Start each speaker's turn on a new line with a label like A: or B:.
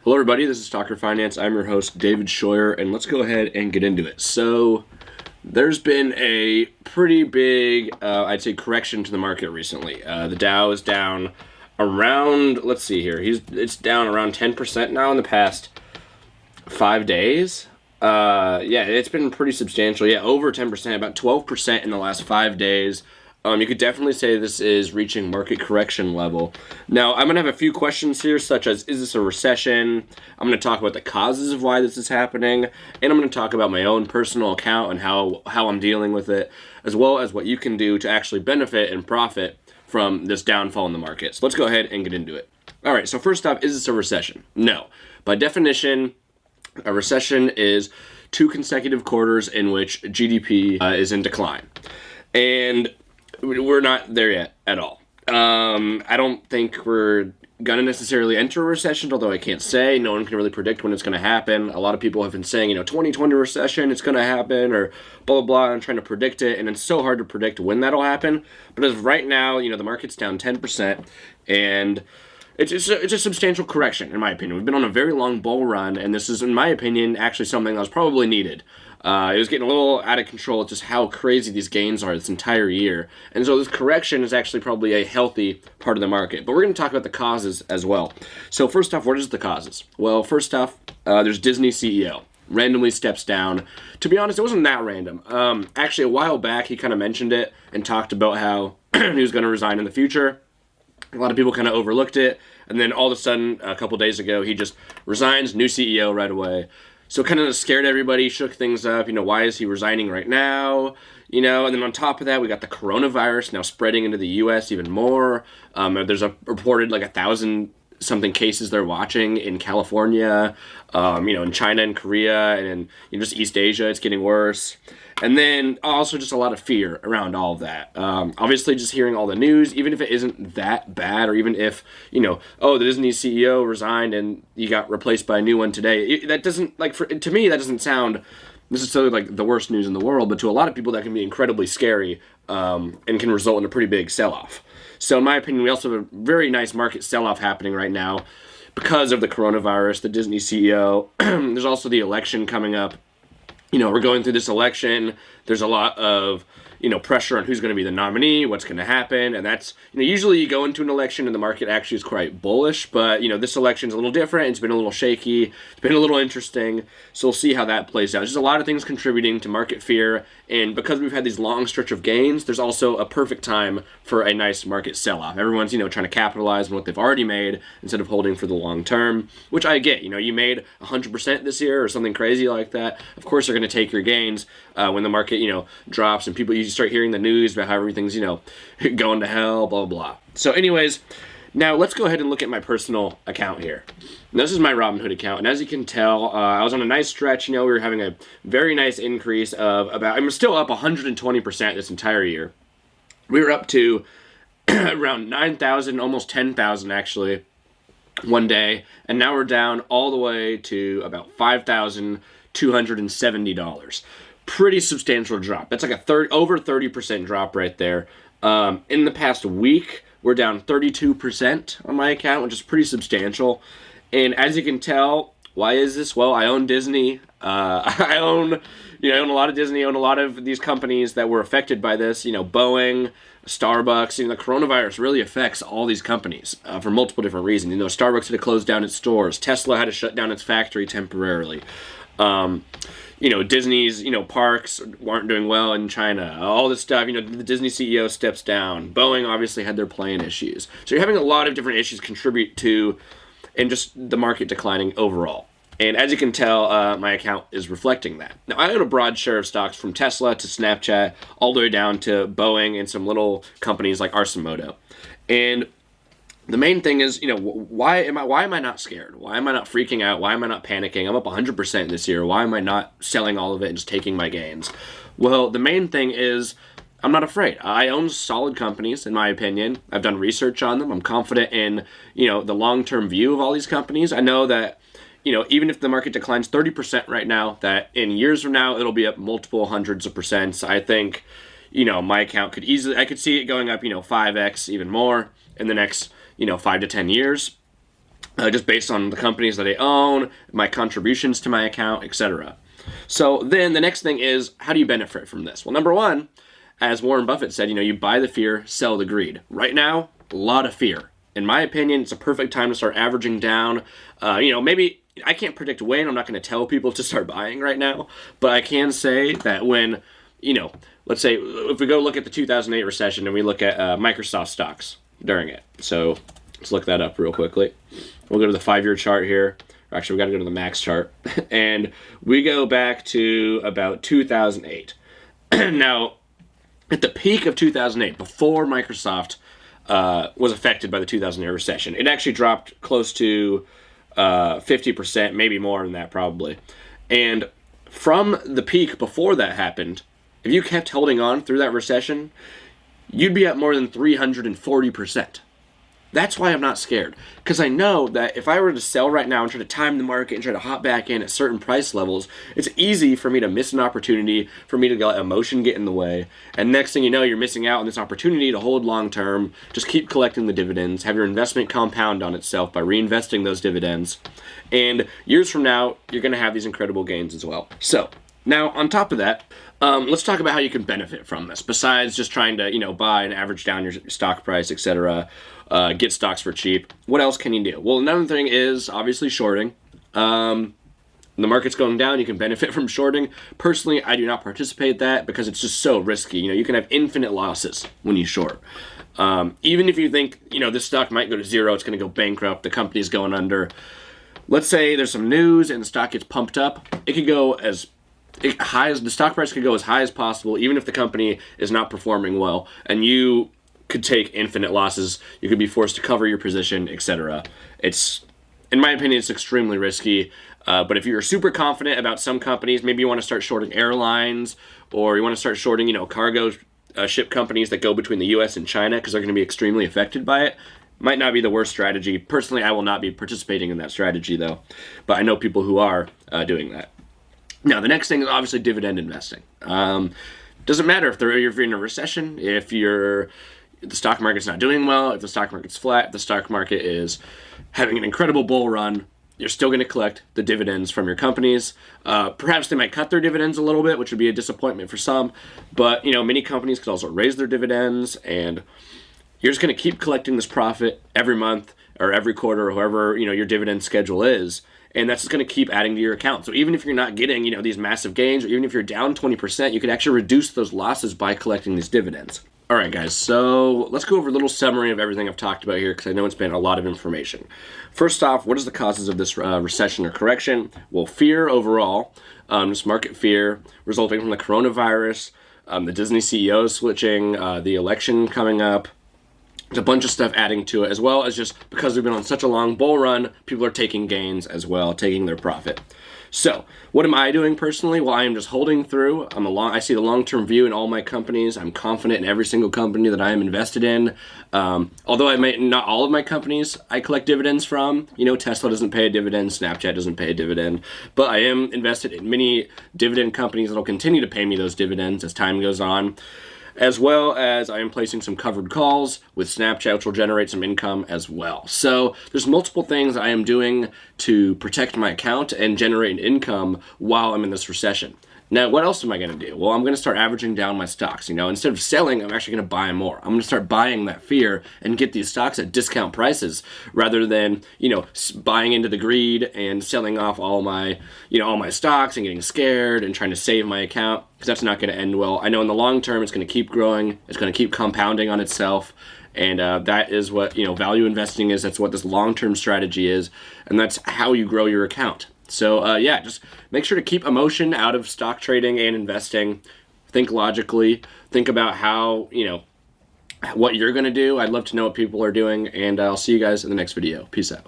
A: Hello everybody, this is StockerFinance. I'm your host, David Scheuer, and let's go ahead and get into it. So, there's been a pretty big, I'd say, correction to the market recently. The Dow is down around, let's see here, it's down around 10% now in the past 5 days. Yeah, it's been pretty substantial. Yeah, over 10%, about 12% in the last 5 days. You could definitely say this is reaching market correction level. Now, I'm going to have a few questions here, such as, is this a recession? I'm going to talk about the causes of why this is happening, and I'm going to talk about my own personal account and how I'm dealing with it, as well as what you can do to actually benefit and profit from this downfall in the market. So let's go ahead and get into it. All right, so first off, is this a recession? No. By definition, a recession is 2 consecutive quarters in which GDP is in decline. And we're not there yet at all. I don't think we're going to necessarily enter a recession, although I can't say. No one can really predict when it's going to happen. A lot of people have been saying, 2020 recession, it's going to happen, or blah, blah, blah, and trying to predict it, and it's so hard to predict when that'll happen. But as of right now, the market's down 10%, and it's a substantial correction, in my opinion. We've been on a very long bull run, and this is, in my opinion, actually something that was probably needed. It was getting a little out of control at just how crazy these gains are this entire year. And so this correction is actually probably a healthy part of the market. But we're going to talk about the causes as well. So first off, what is the causes? Well, first off, there's Disney CEO. Randomly steps down. To be honest, it wasn't that random. Actually, a while back, he kind of mentioned it and talked about how he was going to resign in the future. A lot of people kind of overlooked it. And then all of a sudden, a couple days ago, he just resigns, new CEO right away. So it kind of scared everybody, shook things up. Why is he resigning right now? And then on top of that, we got the coronavirus now spreading into the U.S. even more. There's reported like 1,000-something cases they're watching in California, in China and Korea, and in just East Asia, it's getting worse. And then also just a lot of fear around all of that. Obviously, just hearing all the news, even if it isn't that bad, or even if, the Disney CEO resigned and you got replaced by a new one today, that doesn't, to me, that doesn't sound necessarily like the worst news in the world, but to a lot of people, that can be incredibly scary and can result in a pretty big sell-off. So in my opinion, we also have a very nice market sell-off happening right now because of the coronavirus, the Disney CEO. There's also the election coming up. We're going through this election. There's a lot of, pressure on who's going to be the nominee, what's going to happen. And that's, usually you go into an election and the market actually is quite bullish. But, this election's a little different. It's been a little shaky. It's been a little interesting. So we'll see how that plays out. There's just a lot of things contributing to market fear. And because we've had these long stretch of gains, there's also a perfect time for a nice market sell-off. Everyone's, trying to capitalize on what they've already made instead of holding for the long term, which I get. You made 100% this year or something crazy like that. Of course, you're going to take your gains when the market, drops and you start hearing the news about how everything's, going to hell, blah, blah, blah. So anyways, now let's go ahead and look at my personal account here. Now, this is my Robinhood account, and as you can tell, I was on a nice stretch. We were having a very nice increase of I'm still up 120% this entire year. We were up to around 9,000, almost 10,000 actually, one day, and now we're down all the way to about $5,270. Pretty substantial drop. That's like over 30% drop right there. In the past week, we're down 32% on my account, which is pretty substantial. And as you can tell, why is this? Well, I own Disney. I own a lot of Disney. I own a lot of these companies that were affected by this. Boeing, Starbucks. The coronavirus really affects all these companies for multiple different reasons. Starbucks had to close down its stores. Tesla had to shut down its factory temporarily. Disney's, parks aren't doing well in China, all this stuff, the Disney CEO steps down. Boeing obviously had their plane issues. So you're having a lot of different issues contribute to, and just the market declining overall. And as you can tell, my account is reflecting that. Now, I own a broad share of stocks from Tesla to Snapchat, all the way down to Boeing and some little companies like Arcimoto. And the main thing is, why am I not scared? Why am I not freaking out? Why am I not panicking? I'm up 100% this year. Why am I not selling all of it and just taking my gains? Well, the main thing is I'm not afraid. I own solid companies, in my opinion. I've done research on them. I'm confident in, the long-term view of all these companies. I know that, even if the market declines 30% right now, that in years from now, it'll be up multiple hundreds of percents. I think, my account I could see it going up, 5x, even more in the next, 5 to 10 years. just based on the companies that I own, my contributions to my account, etc. So then the next thing is, how do you benefit from this? Well, number one, as Warren Buffett said, you buy the fear, sell the greed. Right now, a lot of fear. In my opinion, it's a perfect time to start averaging down. Maybe I can't predict when. I'm not going to tell people to start buying right now, but I can say that when, let's say if we go look at the 2008 recession and we look at Microsoft stocks during it. So let's look that up real quickly. We'll go to the 5-year chart here. Actually, we got to go to the max chart. And we go back to about 2008. Now, at the peak of 2008, before Microsoft was affected by the 2008 recession, it actually dropped close to 50%, maybe more than that probably. And from the peak before that happened, if you kept holding on through that recession, you'd be at more than 340%. That's why I'm not scared, because I know that if I were to sell right now and try to time the market and try to hop back in at certain price levels, it's easy for me to miss an opportunity, for me to let emotion get in the way, and next thing you know, you're missing out on this opportunity to hold long term, just keep collecting the dividends, have your investment compound on itself by reinvesting those dividends, and years from now, you're going to have these incredible gains as well. So, now on top of that, let's talk about how you can benefit from this, besides just trying to, buy and average down your stock price, etc., get stocks for cheap. What else can you do? Well, another thing is obviously shorting. The market's going down, you can benefit from shorting. Personally, I do not participate in that because it's just so risky. You can have infinite losses when you short. Even if you think, this stock might go to zero, it's going to go bankrupt, the company's going under. Let's say there's some news and the stock gets pumped up. It could go as high as the stock price could go as high as possible, even if the company is not performing well, and you could take infinite losses. You could be forced to cover your position, etc. It's, in my opinion, it's extremely risky. But if you're super confident about some companies, maybe you want to start shorting airlines, or you want to start shorting, cargo ship companies that go between the U.S. and China because they're going to be extremely affected by it. Might not be the worst strategy. Personally, I will not be participating in that strategy, though. But I know people who are doing that. Now, the next thing is obviously dividend investing. Doesn't matter if you're in a recession, if the stock market's not doing well, if the stock market's flat, if the stock market is having an incredible bull run, you're still going to collect the dividends from your companies. Perhaps they might cut their dividends a little bit, which would be a disappointment for some. But, many companies could also raise their dividends, and you're just going to keep collecting this profit every month or every quarter, or however, your dividend schedule is. And that's just going to keep adding to your account. So even if you're not getting, these massive gains, or even if you're down 20%, you can actually reduce those losses by collecting these dividends. All right, guys, so let's go over a little summary of everything I've talked about here, because I know it's been a lot of information. First off, what is the causes of this recession or correction? Well, fear overall, just market fear resulting from the coronavirus, the Disney CEO switching, the election coming up. There's a bunch of stuff adding to it, as well as just because we've been on such a long bull run, people are taking gains as well, taking their profit. So, what am I doing personally? Well, I am just holding through. I see the long-term view in all my companies. I'm confident in every single company that I am invested in. Although not all of my companies I collect dividends from. Tesla doesn't pay a dividend, Snapchat doesn't pay a dividend. But I am invested in many dividend companies that will continue to pay me those dividends as time goes on. As well as I am placing some covered calls with Snapchat, which will generate some income as well. So there's multiple things I am doing to protect my account and generate an income while I'm in this recession. Now, what else am I going to do? Well, I'm going to start averaging down my stocks. Instead of selling, I'm actually going to buy more. I'm going to start buying that fear and get these stocks at discount prices rather than, buying into the greed and selling off all my stocks and getting scared and trying to save my account, because that's not going to end well. I know in the long term, it's going to keep growing. It's going to keep compounding on itself. And that is what, value investing is. That's what this long-term strategy is. And that's how you grow your account. So, just make sure to keep emotion out of stock trading and investing. Think logically. Think about how, what you're going to do. I'd love to know what people are doing. And I'll see you guys in the next video. Peace out.